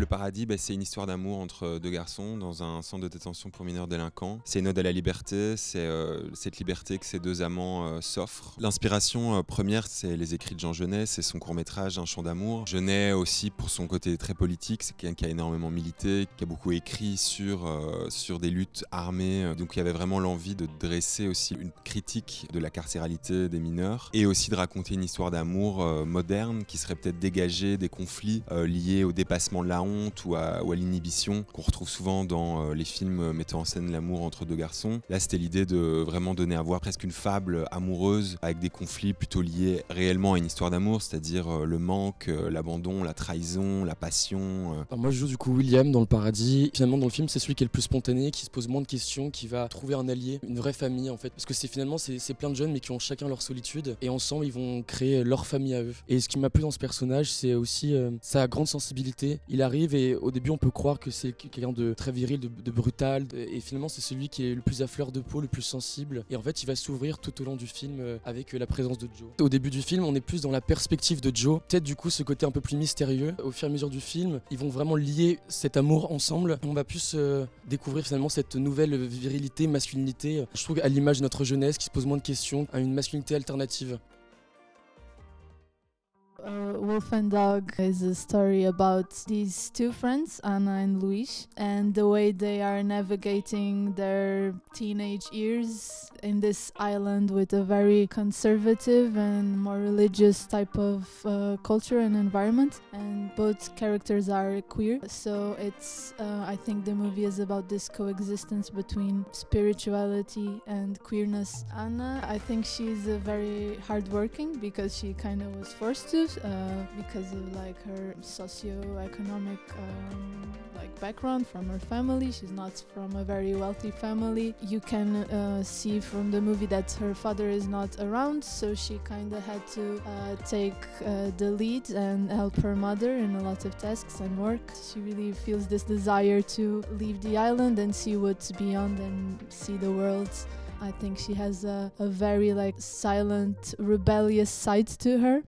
Le Paradis, c'est une histoire d'amour entre deux garçons dans un centre de détention pour mineurs délinquants. C'est une ode à la liberté, c'est cette liberté que ces deux amants s'offrent. L'inspiration première, c'est les écrits de Jean Genet, c'est son court-métrage Un chant d'amour. Genet aussi, pour son côté très politique, c'est quelqu'un qui a énormément milité, qui a beaucoup écrit sur des luttes armées. Donc il y avait vraiment l'envie de dresser aussi une critique de la carcéralité des mineurs et aussi de raconter une histoire d'amour moderne qui serait peut-être dégagée des conflits liés au dépassement de la honte ou à l'inhibition qu'on retrouve souvent dans les films mettant en scène l'amour entre deux garçons. Là, c'était l'idée de vraiment donner à voir presque une fable amoureuse avec des conflits plutôt liés réellement à une histoire d'amour, c'est-à-dire le manque, l'abandon, la trahison, la passion. Alors moi, je joue du coup William dans Le Paradis. Finalement, dans le film, c'est celui qui est le plus spontané, qui se pose moins de questions, qui va trouver un allié, une vraie famille en fait. Parce que c'est plein de jeunes mais qui ont chacun leur solitude et ensemble ils vont créer leur famille à eux. Et ce qui m'a plu dans ce personnage, c'est aussi sa grande sensibilité. Il arrive et au début on peut croire que c'est quelqu'un de très viril, de brutal, et finalement c'est celui qui est le plus à fleur de peau, le plus sensible. Et en fait il va s'ouvrir tout au long du film avec la présence de Joe. Au début du film on est plus dans la perspective de Joe, peut-être du coup ce côté un peu plus mystérieux. Au fur et à mesure du film ils vont vraiment lier cet amour ensemble. On va plus découvrir finalement cette nouvelle virilité, masculinité. Je trouve à l'image de notre jeunesse qui se pose moins de questions, à une masculinité alternative. Wolf and Dog is a story about these two friends, Anna and Luis, and the way they are navigating their teenage years in this island with a very conservative and more religious type of culture and environment. And both characters are queer, so I think the movie is about this coexistence between spirituality and queerness. Anna, I think she's very hardworking because she kind of was forced to. Because of like her socio-economic background from her family. She's not from a very wealthy family. You can see from the movie that her father is not around, so she kind of had to take the lead and help her mother in a lot of tasks and work. She really feels this desire to leave the island and see what's beyond and see the world. I think she has a very silent, rebellious side to her.